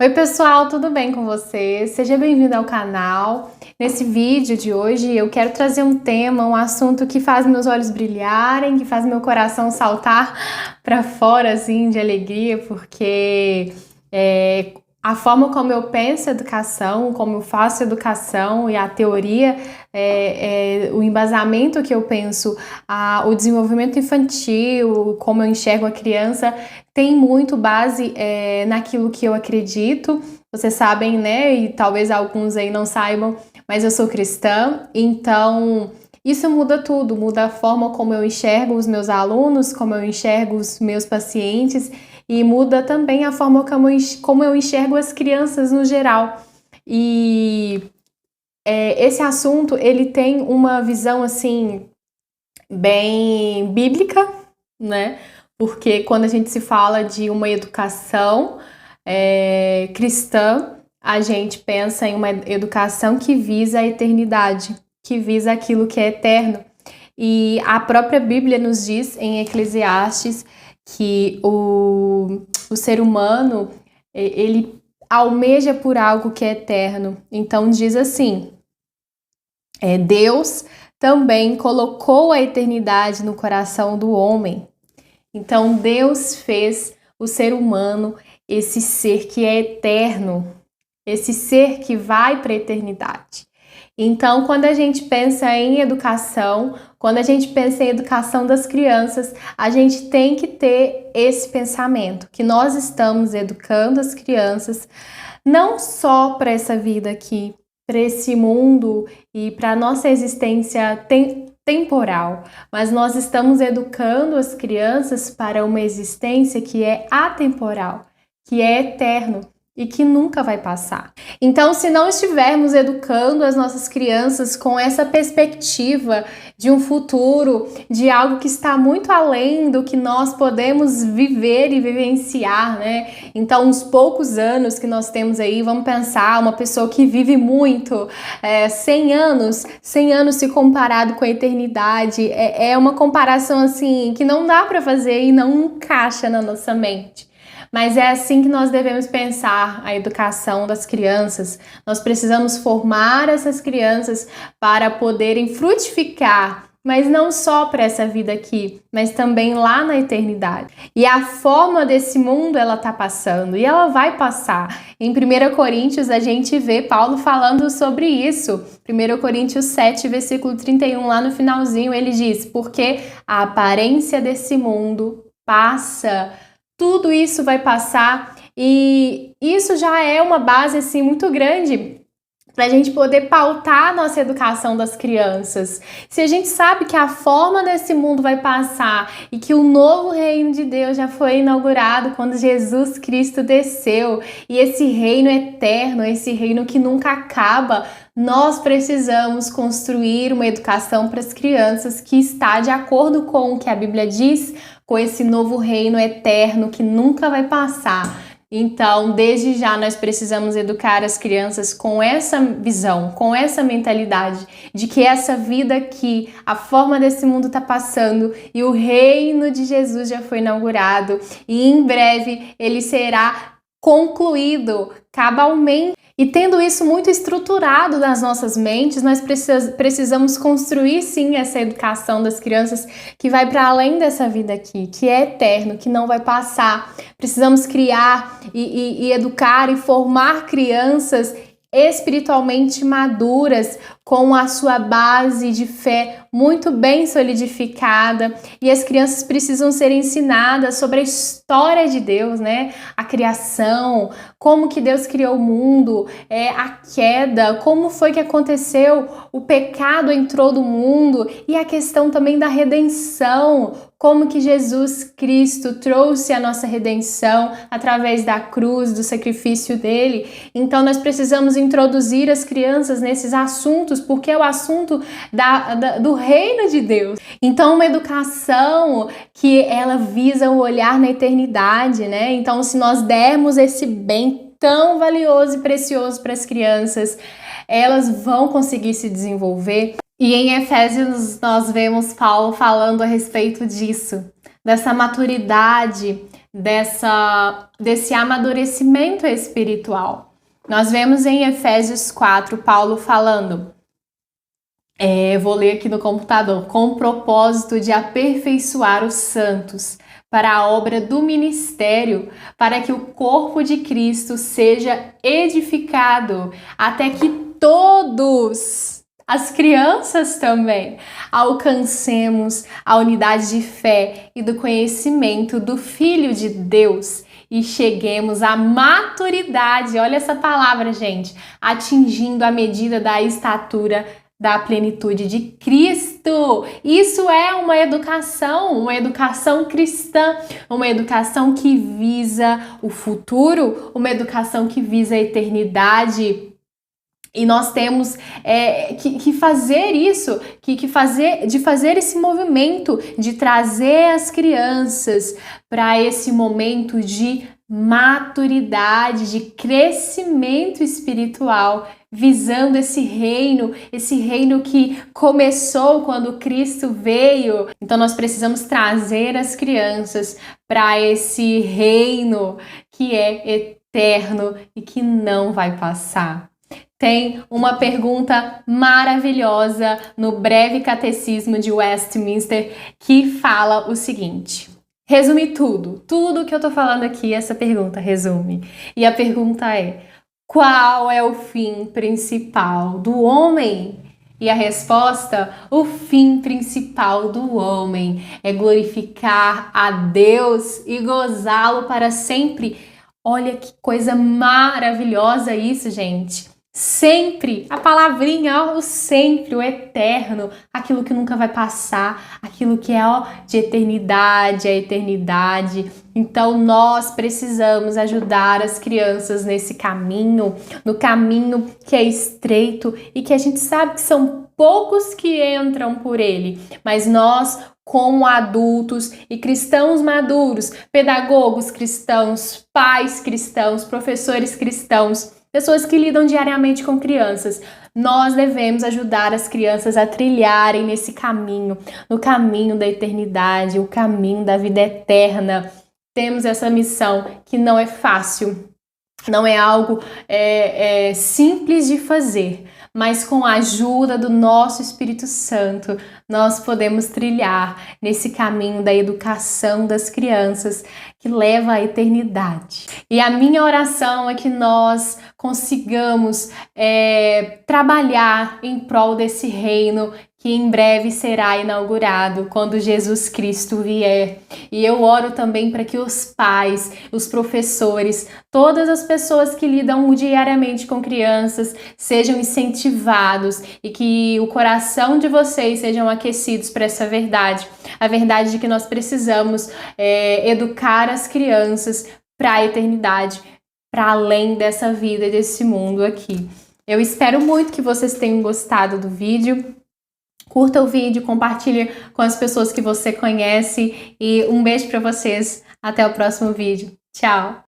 Oi pessoal, tudo bem com você? Seja bem-vindo ao canal. Nesse vídeo de hoje eu quero trazer um tema, um assunto que faz meus olhos brilharem, que faz meu coração saltar para fora assim de alegria, porque a forma como eu penso educação, como eu faço educação e a teoria, o embasamento que eu penso, o desenvolvimento infantil, como eu enxergo a criança, tem muito base naquilo que eu acredito. Vocês sabem, né? E talvez alguns aí não saibam, mas eu sou cristã, então isso muda tudo, muda a forma como eu enxergo os meus alunos, como eu enxergo os meus pacientes e muda também a forma como eu enxergo as crianças no geral. E esse assunto, ele tem uma visão assim bem bíblica, né? Porque quando a gente se fala de uma educação cristã, a gente pensa em uma educação que visa a eternidade, que visa aquilo que é eterno. E a própria Bíblia nos diz em Eclesiastes que o ser humano, ele almeja por algo que é eterno. Então diz assim, Deus também colocou a eternidade no coração do homem. Então Deus fez o ser humano esse ser que é eterno, esse ser que vai para a eternidade. Então, quando a gente pensa em educação, quando a gente pensa em educação das crianças, a gente tem que ter esse pensamento, que nós estamos educando as crianças não só para essa vida aqui, para esse mundo e para a nossa existência temporal, mas nós estamos educando as crianças para uma existência que é atemporal, que é eterno e que nunca vai passar. Então, se não estivermos educando as nossas crianças com essa perspectiva de um futuro, de algo que está muito além do que nós podemos viver e vivenciar, né? Então, uns poucos anos que nós temos aí, vamos pensar, uma pessoa que vive muito, 100 anos se comparado com a eternidade, é uma comparação assim que não dá para fazer e não encaixa na nossa mente. Mas é assim que nós devemos pensar a educação das crianças. Nós precisamos formar essas crianças para poderem frutificar, mas não só para essa vida aqui, mas também lá na eternidade. E a forma desse mundo ela está passando e ela vai passar. Em 1 Coríntios a gente vê Paulo falando sobre isso. 1 Coríntios 7, versículo 31, lá no finalzinho, ele diz: porque a aparência desse mundo passa. Tudo isso vai passar e isso já é uma base assim muito grande para a gente poder pautar a nossa educação das crianças. Se a gente sabe que a forma desse mundo vai passar e que o novo reino de Deus já foi inaugurado quando Jesus Cristo desceu, e esse reino eterno, esse reino que nunca acaba, nós precisamos construir uma educação para as crianças que está de acordo com o que a Bíblia diz, com esse novo reino eterno que nunca vai passar. Então, desde já, nós precisamos educar as crianças com essa visão, com essa mentalidade de que essa vida aqui, a forma desse mundo está passando e o reino de Jesus já foi inaugurado e em breve ele será concluído cabalmente. E tendo isso muito estruturado nas nossas mentes, nós precisamos construir sim essa educação das crianças que vai para além dessa vida aqui, que é eterno, que não vai passar. Precisamos criar e educar e formar crianças espiritualmente maduras, com a sua base de fé muito bem solidificada, e as crianças precisam ser ensinadas sobre a história de Deus, né? A criação, como que Deus criou o mundo, a queda, como foi que aconteceu, o pecado entrou no mundo e a questão também da redenção, como que Jesus Cristo trouxe a nossa redenção através da cruz, do sacrifício dele. Então nós precisamos introduzir as crianças nesses assuntos, porque é o assunto do reino de Deus. Então uma educação que ela visa o olhar na eternidade, né? Então se nós dermos esse bem tão valioso e precioso para as crianças, elas vão conseguir se desenvolver. E em Efésios nós vemos Paulo falando a respeito disso, dessa maturidade desse amadurecimento espiritual. Nós vemos em Efésios 4, Paulo falando, vou ler aqui no computador, com o propósito de aperfeiçoar os santos para a obra do ministério, para que o corpo de Cristo seja edificado, até que todos, as crianças também, alcancemos a unidade de fé e do conhecimento do Filho de Deus e cheguemos à maturidade, olha essa palavra, gente, atingindo a medida da estatura da plenitude de Cristo. Isso é uma educação cristã, uma educação que visa o futuro, uma educação que visa a eternidade. E nós temos que fazer isso, fazer esse movimento de trazer as crianças para esse momento de maturidade, de crescimento espiritual, visando esse reino que começou quando Cristo veio. Então nós precisamos trazer as crianças para esse reino que é eterno e que não vai passar. Tem uma pergunta maravilhosa no Breve Catecismo de Westminster que fala o seguinte: resume tudo que eu tô falando aqui, essa pergunta resume. E a pergunta é: qual é o fim principal do homem? E a resposta: o fim principal do homem é glorificar a Deus e gozá-lo para sempre. Olha que coisa maravilhosa isso, gente. Sempre, a palavrinha, o sempre, o eterno, aquilo que nunca vai passar, aquilo que é de eternidade a eternidade. Então nós precisamos ajudar as crianças nesse caminho, no caminho que é estreito e que a gente sabe que são poucos que entram por ele, mas nós, como adultos e cristãos maduros, pedagogos cristãos, pais cristãos, professores cristãos, pessoas que lidam diariamente com crianças, nós devemos ajudar as crianças a trilharem nesse caminho, no caminho da eternidade, o caminho da vida eterna. Temos essa missão que não é fácil, não é algo simples de fazer, mas com a ajuda do nosso Espírito Santo, nós podemos trilhar nesse caminho da educação das crianças que leva à eternidade. E a minha oração é que nós consigamos trabalhar em prol desse reino que em breve será inaugurado quando Jesus Cristo vier. E eu oro também para que os pais, os professores, todas as pessoas que lidam diariamente com crianças sejam incentivados e que o coração de vocês sejam aquecidos para essa verdade. A verdade de que nós precisamos educar as crianças para a eternidade, para além dessa vida e desse mundo aqui. Eu espero muito que vocês tenham gostado do vídeo. Curta o vídeo, compartilhe com as pessoas que você conhece e um beijo para vocês. Até o próximo vídeo. Tchau!